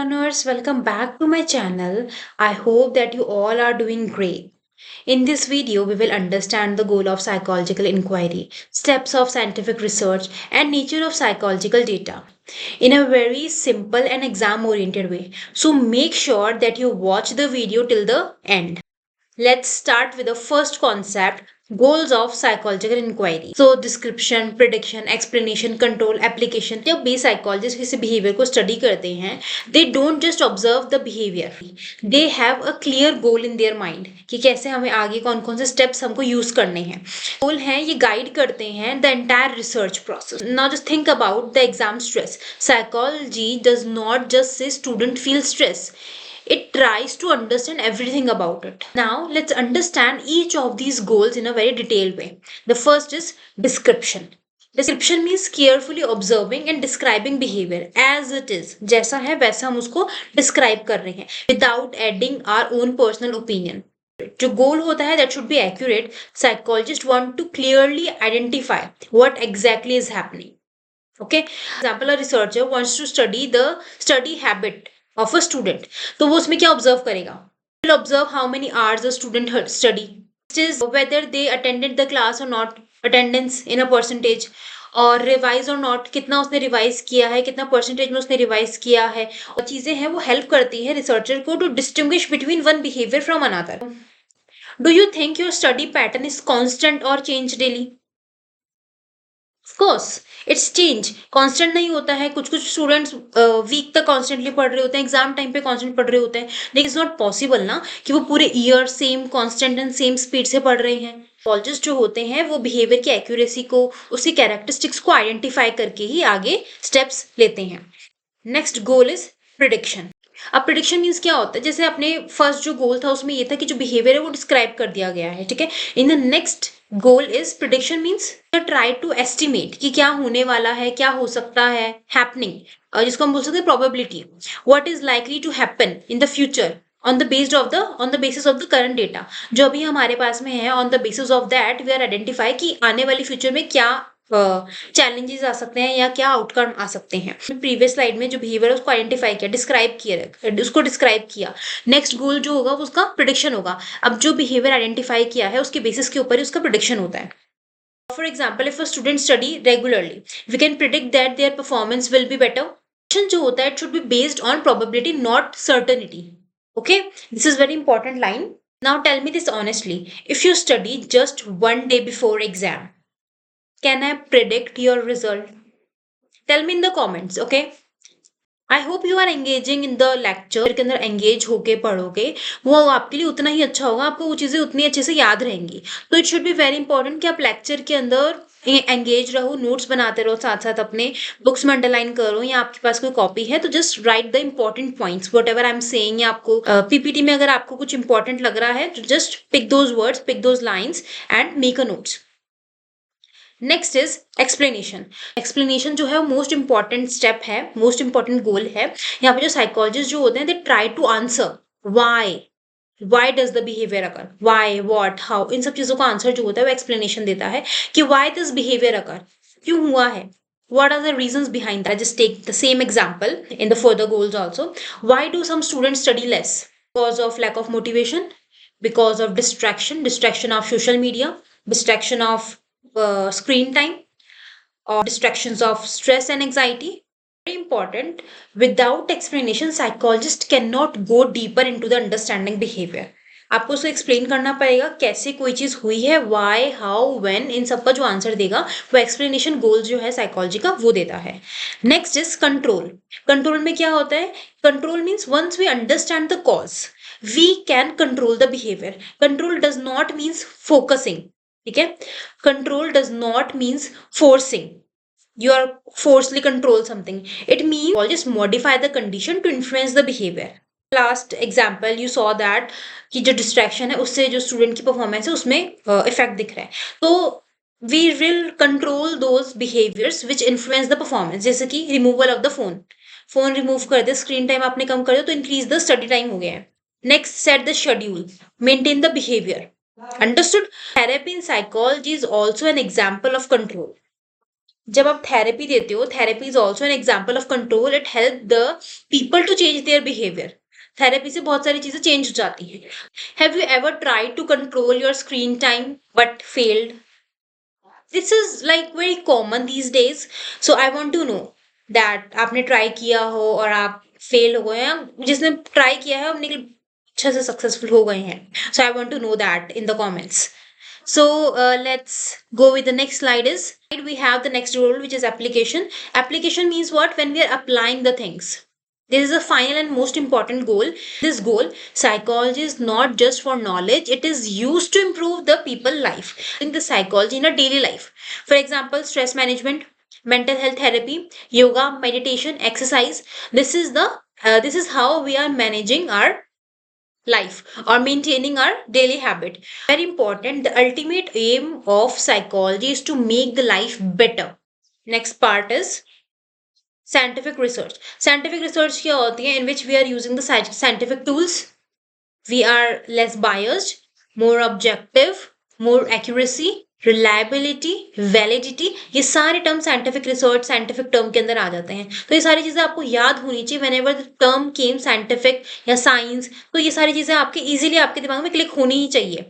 learners, welcome back to my channel. I hope that you all are doing great. In this video, we will understand the goal of psychological inquiry, steps of scientific research, and nature of psychological data in a very simple and exam oriented way. So make sure that you watch the video till the end. Let's start with the first concept, goals of psychological inquiry. So description, prediction, explanation, control, application. जब भी psychologist किसी behavior को study करते हैं, they don't just observe the behavior. They have a clear goal in their mind कि कैसे हमें आगे कौन कौन से steps हमको use करने हैं. गोल हैं ये guide करते हैं the entire research process. Now just think about the exam stress. Psychology does not just say student feel stress. It tries to understand everything about it. Now, let's understand each of these goals in a very detailed way. The first is description. Description means carefully observing and describing behavior as it is. जैसा है वैसा हम उसको describe कर रहे हैं without adding our own personal opinion. जो गोल होता है that should be accurate. Psychologists want to clearly identify what exactly is happening. Okay, for example, a researcher wants to study the study habit of a student. तो वो उसमें क्या observe करेगा? Will observe how many hours a student study. Next is whether they attended the class or not, attendance in a percentage, और revise और not, कितना उसने revise किया है, कितना परसेंटेज में उसने रिवाइज किया है, और चीजें हैं वो हेल्प करती है रिसर्चर को to distinguish between one behaviour from another. Do you think your study pattern is constant और change daily? Of course, it's change. Constant नहीं होता है. कुछ कुछ स्टूडेंट्स वीक तक कॉन्स्टेंटली पढ़ रहे होते हैं, एग्जाम टाइम पे कॉन्स्टेंट पढ़ रहे होते हैं, लेकिन इट्स नॉट पॉसिबल ना कि वो पूरे year same constant and same speed से पढ़ रहे हैं. साइकोलॉजिस्ट जो होते हैं वो बिहेवियर की एक्यूरेसी को, उसकी कैरेक्टरिस्टिक्स को आइडेंटिफाई करके ही आगे स्टेप्स लेते हैं. Next goal is prediction. अब प्रिडिक्शन मीन्स क्या होता है? जैसे अपने फर्स्ट जो गोल था उसमें ये था कि जो बिहेवियर है वो डिस्क्राइब कर दिया गया है, ठीक है. In the next goal is prediction means try to estimate कि क्या होने वाला है, क्या हो सकता है, हैपनिंग, जिसको हम बोल सकते हैं probability. What is likely to happen in the future on the basis of the current data जो अभी हमारे पास में है. on the basis of that we are identify कि आने वाली फ्यूचर में क्या चैलेंजेस आ सकते हैं या क्या आउटकम आ सकते हैं. प्रीवियस स्लाइड में जो बिहेवियर है उसको आइडेंटिफाई किया, डिस्क्राइब किया. नेक्स्ट गोल जो होगा वो उसका प्रिडिक्शन होगा. अब जो बिहेवियर आइडेंटिफाई किया है उसके बेसिस के ऊपर ही उसका प्रिडिक्शन होता है. For example, if a student study regularly we can predict that their performance will be better. जो होता है it should be based on probability not certainty. Okay, this is very important line. Now tell me this honestly. If you study just one day before exam, can I predict your result? Tell me in the comments, okay? I hope you are engaging in the lecture. के अंदर engage होके पढ़ोगे वो आपके लिए उतना ही अच्छा होगा, आपको वो चीज़ें उतनी अच्छे से याद रहेंगी. तो it should be very important कि आप लेक्चर के अंदर एंगेज रहो, नोट्स बनाते रहो, साथ साथ अपने बुक्स में अंडरलाइन करो, या आपके पास कोई कॉपी है तो just right the important points what ever I am saying. या आपको पीपीटी में अगर आपको कुछ इंपॉर्टेंट लग रहा है तो just pick those words, pick those lines and make a notes. Next is explanation. Explanation जो है वो मोस्ट इंपॉर्टेंट स्टेप है, मोस्ट इंपॉर्टेंट गोल है. यहाँ पे जो साइकोलॉजिस्ट जो होते हैं they try to answer why does the behaviour occur, why, what, how, इन सब चीजों का आंसर जो होता है वो एक्सप्लेनेशन देता है कि वाई दिस बिहेवियर अकर, क्यों हुआ है, what are the reasons behind that. Just take the same example in the further goals also. Why do some students study less? Because of lack of motivation, because of distraction of social media, distraction of screen time, or distractions of stress and anxiety. Very important. Without explanation, psychologist cannot go deeper into the understanding behavior. आपको उसको explain करना पड़ेगा कैसे कोई चीज हुई है, Y, how, when, इन सब का जो आंसर देगा वो एक्सप्लेनेशन गोल जो है साइकोलॉजी का वो देता है. Next is control. कंट्रोल में क्या होता है? Control means once we understand the cause we can control the behaviour. Control does not means focusing, ठीक है. Control does not means forcing, you are forcefully control something. It means just modify the condition to influence the behavior. Last example you saw that कि जो distraction है उससे जो student की performance है उसमें effect दिख रहा है. तो we will control those behaviors which influence the performance. जैसे कि removal of the phone remove कर दे, screen time आपने कम कर दो तो increase the study time हो गया है. Next, set the schedule, maintain the behavior. Understood? Therapy in psychology is also an example of control. जब आप थेरेपी देते हो, therapy is also an example of control, it help the people to change their behaviour. Therapy से बहुत सारी चीजें change हो जाती है। Have you ever tried to control your screen time but failed? This is like very common these days. So I want to know that आपने try किया हो और आप फेल हो गए हैं, जिसने ट्राई किया है अपने अच्छे से सक्सेसफुल हो गए हैं। So I want to know that in the comments. So let's go with the next slide. Is we have the next rule, which is application. Application means what? When we are applying the things. This is the final and most important goal. This goal, psychology is not just for knowledge, it is used to improve the people life. In the psychology in a daily life. For example, stress management, mental health therapy, yoga, meditation, exercise. This is how we are managing our life or maintaining our daily habit. Very important, the ultimate aim of psychology is to make the life better. Next part is scientific research. Scientific research क्या होती है? In which we are using the scientific tools. We are less biased, more objective, more accuracy, reliability, validity, ये सारे term scientific research, scientific term के अंदर आ जाते हैं। तो ये सारी चीजें आपको याद होनी चाहिए when ever the term came scientific या साइंस, तो ये सारी चीजें आपके इजीली आपके दिमाग में क्लिक होनी ही चाहिए।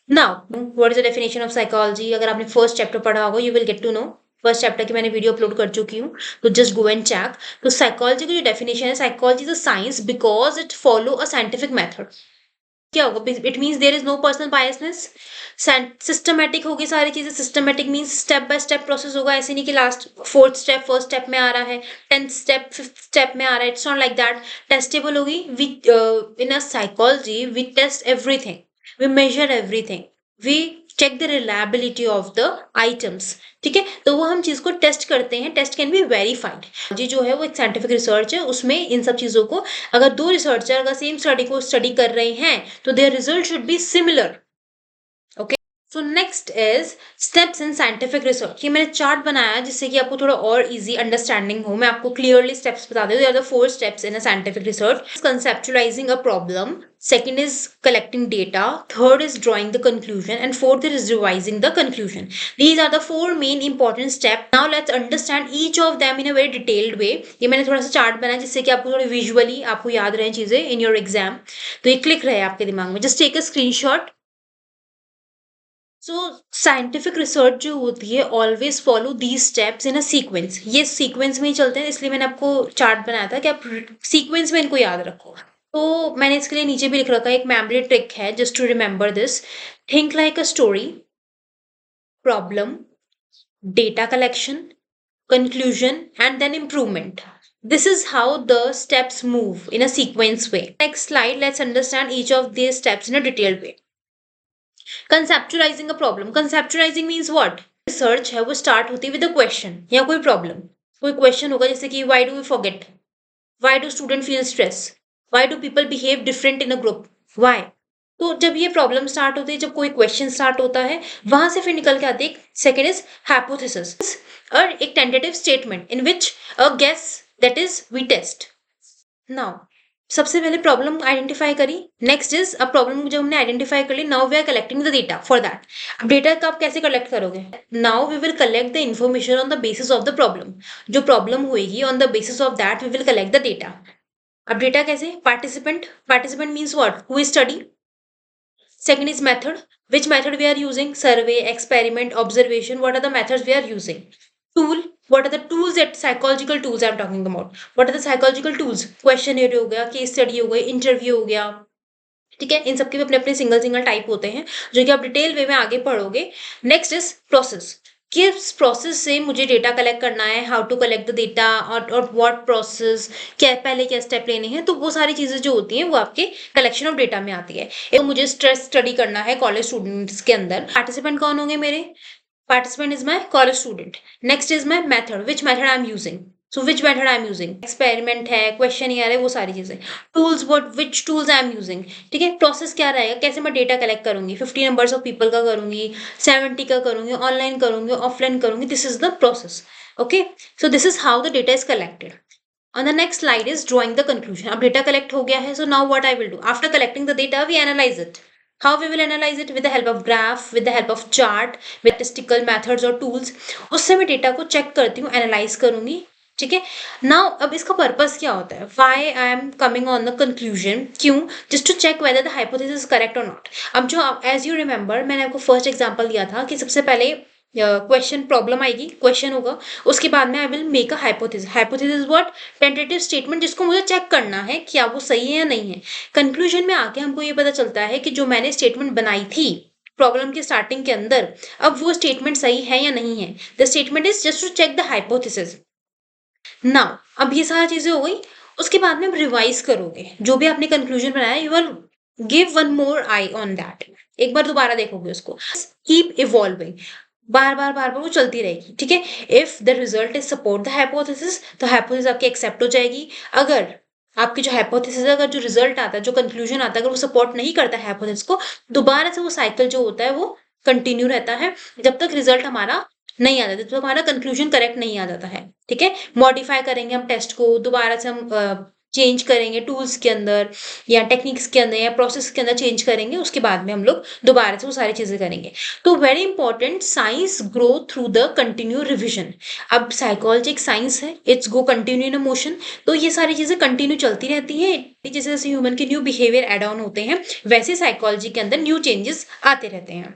Now what is the definition of psychology? अगर आपने फर्स्ट चैप्टर पढ़ा होगा, you will get to know. First chapter की मैंने वीडियो अपलोड कर चुकी हूँ, तो जस्ट गो एंड चेक। तो साइकोलॉजी की जो डेफिनेशन है, psychology is a science because it follow a scientific method. क्या होगा? It means there is no personal biasness, systematic होगी सारी चीजें। Systematic means step by step process होगा, ऐसे नहीं कि last fourth step first step में आ रहा है, 10th स्टेप 5th स्टेप में आ रहा है। It's not like that. Testable होगी। We in a psychology we test everything, we measure everything, we check the reliability of the items. ठीक है, तो वो हम चीज को टेस्ट करते हैं। Test can be verified. जी जो है वो एक साइंटिफिक रिसर्च है, उसमें इन सब चीजों को अगर दो रिसर्चर अगर सेम स्टडी को स्टडी कर रहे हैं तो there result should be similar. Okay, so next is steps in scientific research. ये मैंने चार्ट बनाया जिससे कि आपको थोड़ा और इजी अंडरस्टैंडिंग हो। मैं आपको क्लियरली स्टेप्स बता देती हूँ। There are 4 steps in a scientific research. Conceptualising a problem, second is collecting data, third is drawing the conclusion, and fourth is revising the conclusion. These are the 4 main important steps. Now let's understand each of them in a very detailed way. ये मैंने थोड़ा सा chart बनाया जिससे कि आपको थोड़ी visually आपको याद रहे चीजें इन योर एग्जाम, तो ये क्लिक रहे आपके दिमाग में। Just take a screenshot. So scientific research जो होती है always follow these steps in a sequence. ये सीक्वेंस में ही चलते हैं, इसलिए मैंने आपको चार्ट बनाया था कि आप सीक्वेंस में इनको याद रखो। तो मैंने इसके लिए नीचे भी लिख रखा है, एक मेमोरी ट्रिक है just to remember this. Think like a story, problem, data collection, conclusion, and then improvement. This is how the steps move in a sequence way. Next slide, let's understand each of these steps in a detailed way. Conceptualizing a problem. Conceptualizing means what? Research है वो start होती है with a question या कोई problem. कोई question होगा जैसे कि why do we forget? Why do students feel stress? Why do people behave different in a group? Why? तो जब ये प्रॉब्लम स्टार्ट होती है, जब कोई क्वेश्चन स्टार्ट होता है, वहां से फिर निकल के आती है सेकेंड इज हाइपोथेसिस, और एक tentative statement in which a guess that is we test. Now सबसे पहले प्रॉब्लम आइडेंटिफाई करी। नेक्स्ट इज अब प्रॉब्लम जब हमने आइडेंटिफाई कर ली, now we are collecting the data for that. अब डेटा का आप कैसे कलेक्ट करोगे? Now we will collect the information on the basis of the problem. जो प्रॉब्लम होगी on the basis of that we will collect the data. अब data कैसे? Participant, participant means what? Who is study. Second is method. Which method we are using? Survey, experiment, observation. What are the methods we are using? Tool. What are the tools that psychological tools I'm talking about? What are the psychological tools? Questionnaire हो गया, case study हो गई, interview हो गया। ठीक है, इन सबके भी अपने अपने सिंगल सिंगल टाइप होते हैं जो कि आप डिटेल वे में आगे पढ़ोगे। Next is process. किस प्रोसेस से मुझे डेटा कलेक्ट करना है, how to collect the data, और व्हाट प्रोसेस, क्या पहले क्या स्टेप लेने हैं, तो वो सारी चीजें जो होती हैं वो आपके कलेक्शन ऑफ डेटा में आती है। एक मुझे स्ट्रेस स्टडी करना है कॉलेज स्टूडेंट्स के अंदर, पार्टिसिपेंट कौन होंगे मेरे? Participant is my college student. Next is my method, which method I am using, so which method I am using, experiment है, क्वेश्चनियर है, वो सारी चीजें। Tools, what which tools I am using. ठीक है, प्रोसेस क्या रहेगा, कैसे मैं डेटा कलेक्ट करूंगी, 50 नंबर्स ऑफ पीपल का करूंगी, 70 का करूंगी, ऑनलाइन करूंगी, ऑफलाइन करूंगी, this is the process. Okay, so this is how the data is collected. On the next slide is drawing the conclusion. अब डेटा कलेक्ट हो गया है, so now what I will do after collecting the data, we analyze it. How we will analyze it? With the help of graph, with the help of chart, with statistical methods और tools. उससे मैं data को check करती हूँ, analyse करूंगी. ठीक है. Now अब इसका पर्पस क्या होता है? Why I am coming on the conclusion. क्यों? Just to check whether the hypothesis is correct और नॉट. अब जो एज यू रिमेंबर, मैंने आपको फर्स्ट एग्जांपल दिया था कि सबसे पहले क्वेश्चन प्रॉब्लम आएगी, क्वेश्चन होगा, उसके बाद में I will make a hypothesis. Hypothesis what? Tentative statement जिसको मुझे चेक करना है क्या वो सही है या नहीं है. कंक्लूजन में आके हमको ये पता चलता है कि जो मैंने स्टेटमेंट बनाई थी प्रॉब्लम के स्टार्टिंग के अंदर, अब वो स्टेटमेंट सही है या नहीं है. The statement is just to check the hypothesis. Now अब ये सारी चीजें हो गई. उसके बाद में रिवाइज करोगे जो भी आपने कंक्लूजन बनाया. You will give one more I on that. एक बार दोबारा देखोगे उसको. Keep evolving. बार बार बार बार वो चलती रहेगी. ठीक है. If the result is support the hypothesis, तो हाइपोथेसिस आपकी एक्सेप्ट हो जाएगी. अगर आपकी जो हाइपोथेसिस, अगर जो रिजल्ट आता है, जो कंक्लूजन आता है, अगर वो सपोर्ट नहीं करता है हाइपोथेसिस को, दोबारा से वो साइकिल जो होता है वो कंटिन्यू रहता है जब तक रिजल्ट हमारा नहीं आता, जब तक हमारा कंक्लूजन करेक्ट नहीं आ जाता है. ठीक है. मॉडिफाई करेंगे हम टेस्ट को, दोबारा से हम चेंज करेंगे टूल्स के अंदर या टेक्निक्स के अंदर या प्रोसेस के अंदर चेंज करेंगे. उसके बाद में हम लोग दोबारा से वो सारी चीजें करेंगे. तो very important, science grow through the continue revision. अब साइकोलॉजी एक साइंस है, it's go continue in motion. तो ये सारी चीजें कंटिन्यू चलती रहती है. जैसे जैसे ह्यूमन के न्यू बिहेवियर एड ऑन होते हैं, वैसे साइकोलॉजी के अंदर न्यू चेंजेस आते रहते हैं.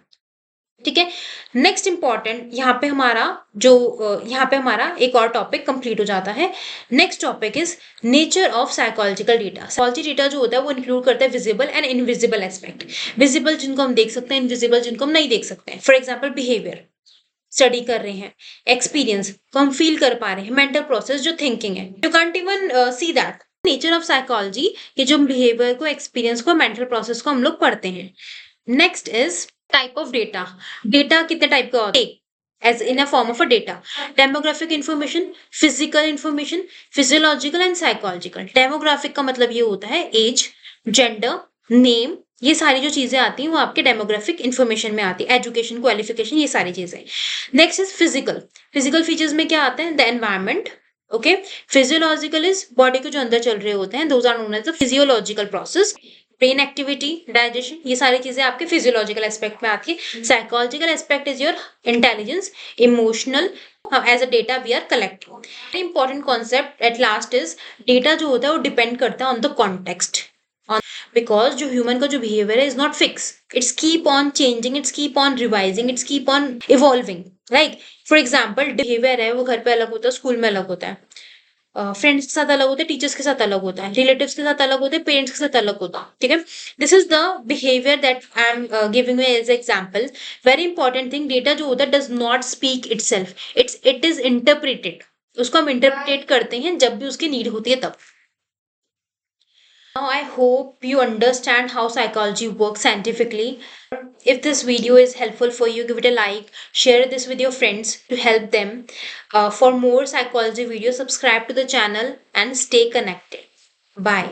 ठीक है. नेक्स्ट इंपॉर्टेंट यहाँ पे हमारा यहाँ पे हमारा एक और टॉपिक कंप्लीट हो जाता है. Next topic is nature of psychological data. Psychology data जो होता है वो इंक्लूड करता है visible and invisible aspect. Visible जिनको हम देख सकते हैं, इनविजिबल जिनको हम नहीं देख सकते हैं. फॉर एग्जाम्पल बिहेवियर स्टडी कर रहे हैं, एक्सपीरियंस को हम फील कर पा रहे हैं, मेंटल प्रोसेस जो थिंकिंग है, you can't even see that. Nature of psychology के जो बिहेवियर को, एक्सपीरियंस को, मेंटल प्रोसेस को हम लोग पढ़ते हैं. Next is type of data. Data कितने टाइप का होता है? As in a form of a data. Demographic information, physical information, physiological and psychological. Demographic का मतलब ये होता है एज, जेंडर, नेम, ये सारी जो चीजें आती हैं वो आपके डेमोग्राफिक इंफॉर्मेशन में आती है. एजुकेशन, क्वालिफिकेशन, ये सारी चीजें. Next is physical. Physical features में क्या आता है? The environment. Okay. Physiological is body के जो अंदर चल रहे होते हैं, those are known as the physiological process. Brain activity, digestion, ये सारी चीजें आपके फिजियोलॉजिकल एस्पेक्ट में आती है. Psychological aspect is your intelligence, emotional, as a data we are collecting. Very important concept at last is data जो होता है वो डिपेंड करता है ऑन द कॉन्टेक्स्ट. बिकॉज जो ह्यूमन का जो बिहेवियर है is not fix, it's keep on changing, it's keep on revising, it's keep on evolving. Right. For example behaviour है वो घर पे अलग होता है, स्कूल में अलग होता है, फ्रेंड्स के साथ अलग होते हैं, टीचर्स के साथ अलग होता है, रिलेटिव्स के साथ अलग होते हैं, पेरेंट्स के साथ अलग होता है. ठीक है. This is the behaviour that I am giving you as example. Very important thing, data जो होता है does not speak itself, it is interpreted. उसको हम इंटरप्रेट करते हैं जब भी उसकी नीड होती है तब. Now I hope you understand how psychology works scientifically. If this video is helpful for you, give it a like, share this with your friends to help them. For more psychology videos, subscribe to the channel and stay connected. Bye.